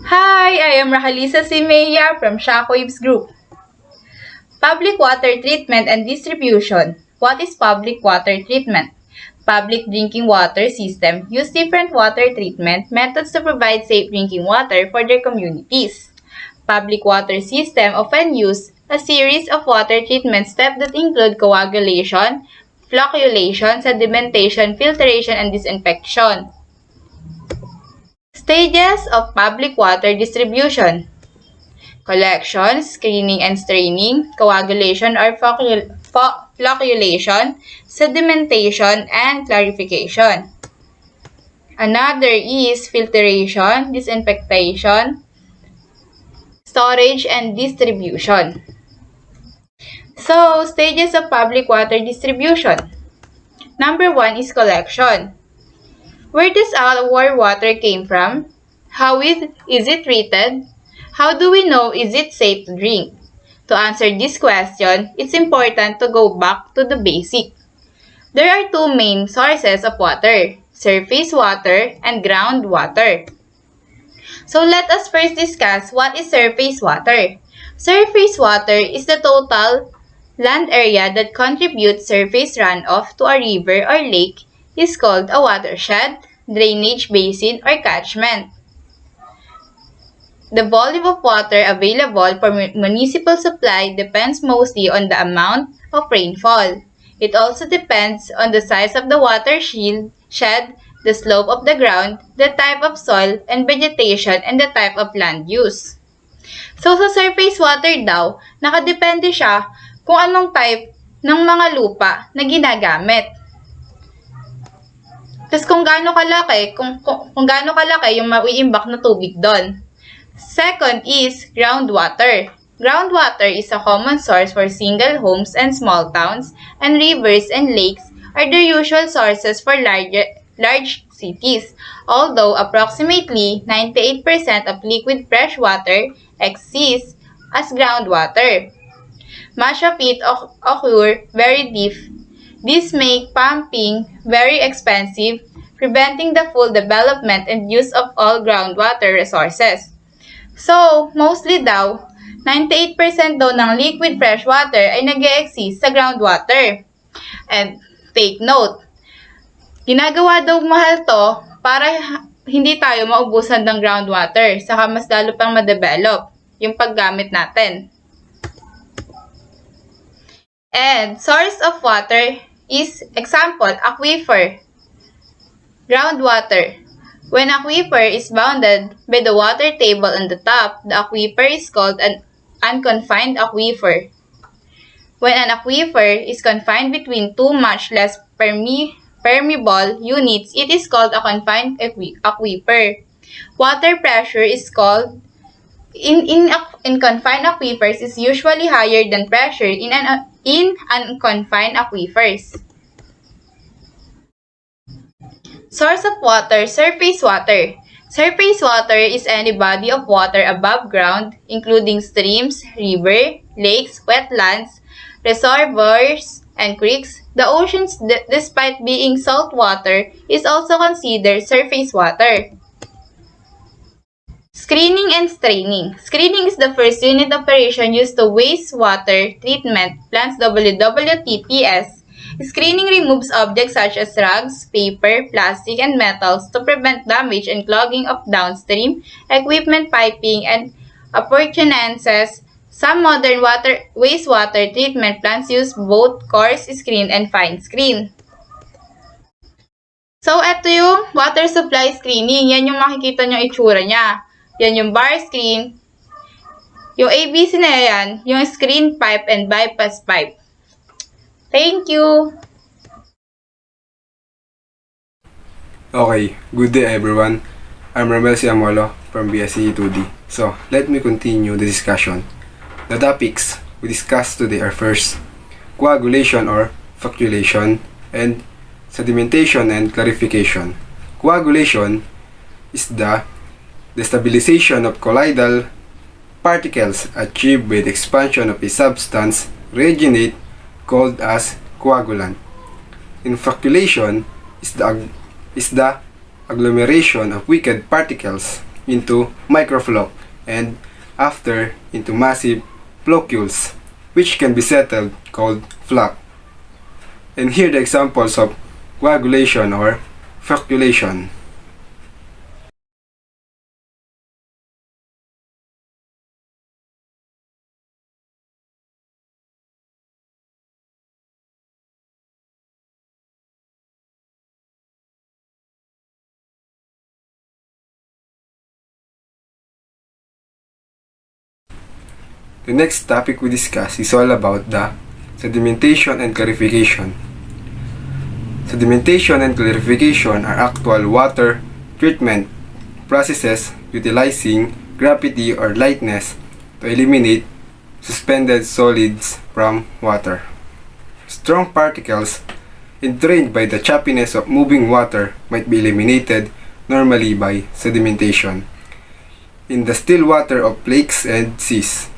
Hi, I am RAQUELIZA si MEJIA from ShockWaves Group. Public water treatment and distribution. What is public water treatment? Public drinking water system use different water treatment methods to provide safe drinking water for their communities. Public water system often use a series of water treatment steps that include coagulation, flocculation, sedimentation, filtration, and disinfection. Stages of public water distribution: collection, screening and straining, coagulation or flocculation, sedimentation, and clarification. Another is filtration, disinfection, storage, and distribution. So, stages of public water distribution. Number 1 is collection. Where does our water came from? How is it treated? How do we know is it safe to drink? To answer this question, it's important to go back to the basic. There are two main sources of water, surface water and groundwater. So let us first discuss what is surface water. Surface water is the total land area that contributes surface runoff to a river or lake is called a watershed, drainage basin, or catchment. The volume of water available for municipal supply depends mostly on the amount of rainfall. It also depends on the size of the watershed, the slope of the ground, the type of soil and vegetation, and the type of land use. So, sa surface water daw, nakadepende siya kung anong type ng mga lupa na ginagamit. Tapos kung gaano kalaki, kung gaano kalaki yung maiimbak na tubig doon. Second is groundwater. Groundwater is a common source for single homes and small towns, and rivers and lakes are the usual sources for large cities, although approximately 98% of liquid fresh water exists as groundwater. Much of it occur very deep. This makes pumping very expensive, preventing the full development and use of all groundwater resources. So, mostly daw, 98% daw ng liquid fresh water ay nag-e-exist sa groundwater. And take note, ginagawa daw mahal to para hindi tayo maubusan ng groundwater, saka mas lalo pang ma-develop yung paggamit natin. And source of water is, example, aquifer, groundwater. When aquifer is bounded by the water table on the top, the aquifer is called an unconfined aquifer. When an aquifer is confined between two much less permeable units, it is called a confined aquifer. Water pressure is called in confined aquifers is usually higher than pressure in unconfined aquifers. Source of water, surface water. Surface water is any body of water above ground, including streams, river, lakes, wetlands, reservoirs, and creeks. The oceans, despite being salt water, is also considered surface water. Screening and straining. Screening is the first unit operation used to wastewater treatment plants WWTPs. Screening removes objects such as rugs, paper, plastic, and metals to prevent damage and clogging of downstream equipment, piping, and appurtenances. Some modern wastewater treatment plants use both coarse screen and fine screen. So, ito yung water supply screening. Yan yung makikita nyo itsura niya. Yan yung bar screen. Yung ABC na yan, yung screen pipe and bypass pipe. Thank you! Okay, good day everyone. I'm RAMELLE AMOLO from BSc 2D. So, let me continue the discussion. The topics we discussed today are first, coagulation or flocculation, and sedimentation and clarification. Coagulation is the destabilization of colloidal particles achieved by the expansion of a substance reagent called as coagulant. In flocculation is the agglomeration of weakened particles into microflow, and after into massive flocules, which can be settled called floc. And here are the examples of coagulation or flocculation. The next topic we discuss is all about the sedimentation and clarification. Sedimentation and clarification are actual water treatment processes utilizing gravity or lightness to eliminate suspended solids from water. Strong particles entrained by the choppiness of moving water might be eliminated normally by sedimentation in the still water of lakes and seas.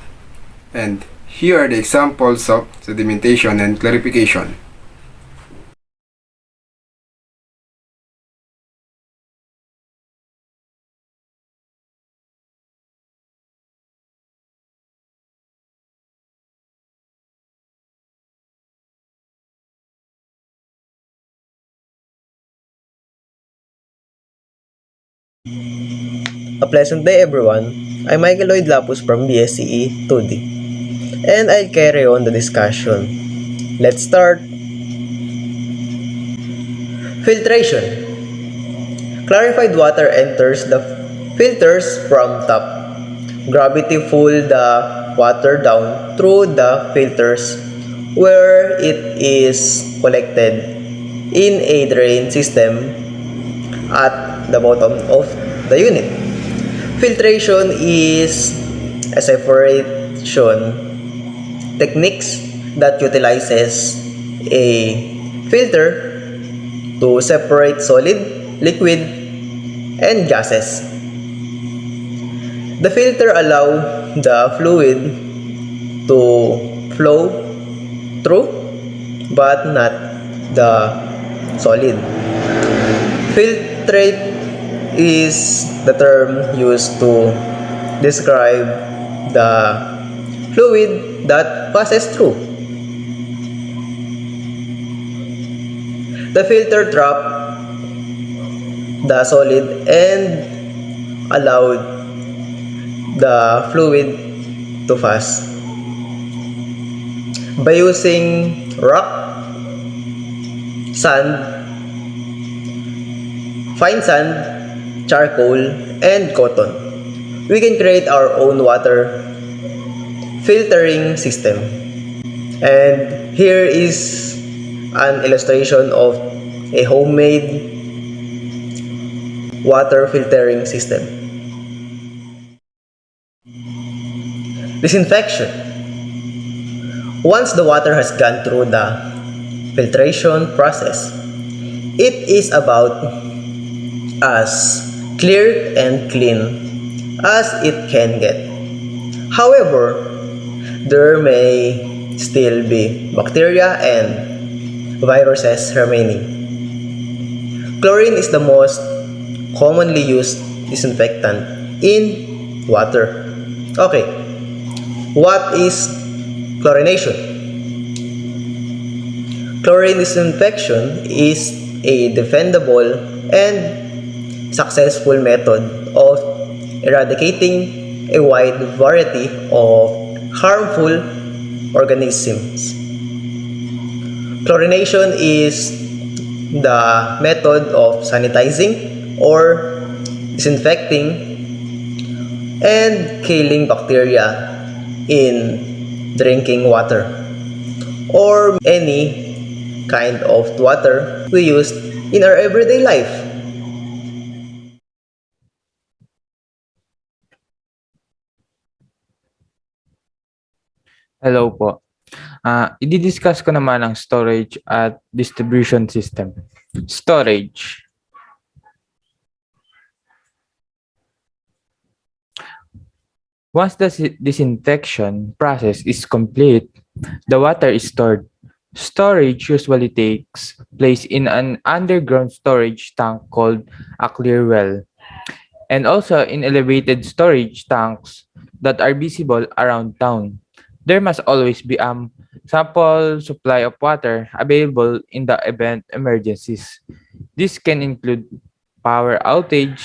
And here are the examples of sedimentation and clarification. A pleasant day everyone. I'm LLOYD LAPUZ from BSCE 2D and I'll carry on the discussion. Let's start. Filtration. Clarified water enters the filters from top. Gravity pulls the water down through the filters where it is collected in a drain system at the bottom of the unit. Filtration is a separation techniques that utilizes a filter to separate solid, liquid, and gases. The filter allows the fluid to flow through but not the solid. Filtrate is the term used to describe the fluid that passes through. The filter traps the solid and allowed the fluid to pass. By using rock, sand, fine sand, charcoal, and cotton, we can create our own water filtering system. And here is an illustration of a homemade water filtering system. Disinfection. Once the water has gone through the filtration process, it is about as clear and clean as it can get. However, there may still be bacteria and viruses remaining. Chlorine is the most commonly used disinfectant in water. Okay, what is chlorination? Chlorine disinfection is a defendable and successful method of eradicating a wide variety of harmful organisms. Chlorination is the method of sanitizing or disinfecting and killing bacteria in drinking water or any kind of water we use in our everyday life. Hello po. I-discuss ko naman ang storage at distribution system. Storage. Once the disinfection process is complete, the water is stored. Storage usually takes place in an underground storage tank called a clear well. and also in elevated storage tanks that are visible around town. There must always be sample supply of water available in the event emergencies. This can include power outage,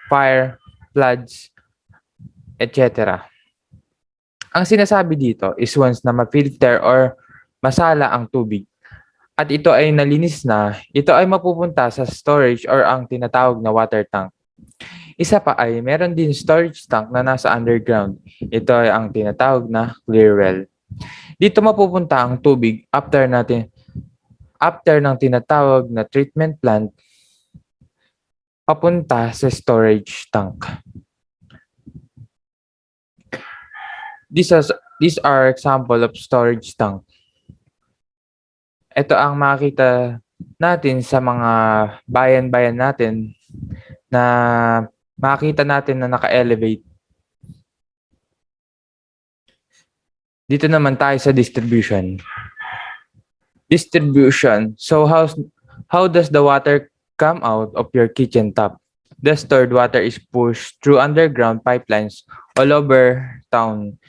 fire, floods, etc. Ang sinasabi dito is once na ma-filter or masala ang tubig at ito ay nalinis na, ito ay mapupunta sa storage or ang tinatawag na water tank. Isa pa ay meron din storage tank na nasa underground. Ito ay ang tinatawag na clear well. Dito mapupunta ang tubig after ng tinatawag na treatment plant papunta sa storage tank. These are example of storage tank. Ito ang makita natin sa mga bayan-bayan natin na makita natin na naka-elevate. Dito naman tayo sa distribution. Distribution. So how does the water come out of your kitchen tap? The stored water is pushed through underground pipelines all over town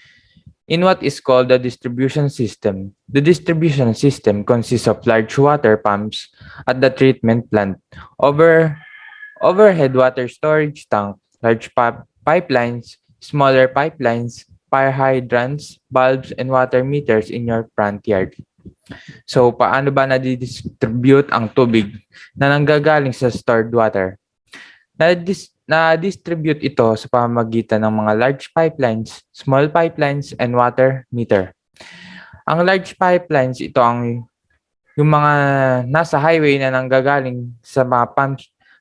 in what is called the distribution system. The distribution system consists of large water pumps at the treatment plant, overhead water storage tank, large pipelines, smaller pipelines, fire hydrants, bulbs, and water meters in your front yard. So, paano ba nadidistribute ang tubig na nanggagaling sa stored water? Na-distribute ito sa pamamagitan ng mga large pipelines, small pipelines, and water meter. Ang large pipelines, ito yung mga nasa highway na nanggagaling sa mga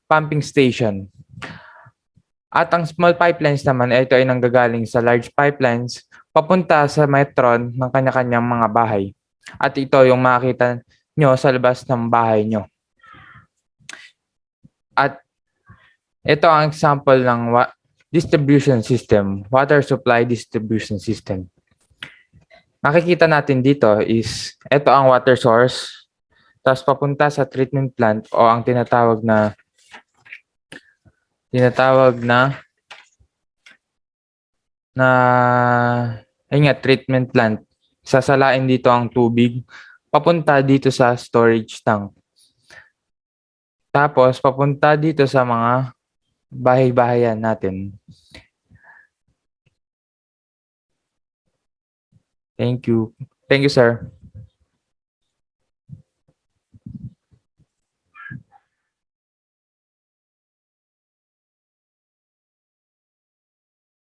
pumping station. At ang small pipelines naman, ito ay nanggagaling sa large pipelines papunta sa metron ng kanya-kanyang mga bahay. At ito yung makita nyo sa labas ng bahay nyo. At ito ang example ng distribution system, water supply distribution system. Makikita natin dito is ito ang water source, tapos papunta sa treatment plant o ang tinatawag na treatment plant. Sasalain dito ang tubig papunta dito sa storage tank. Tapos papunta dito sa mga bahay-bahayan natin. Thank you. Thank you, sir.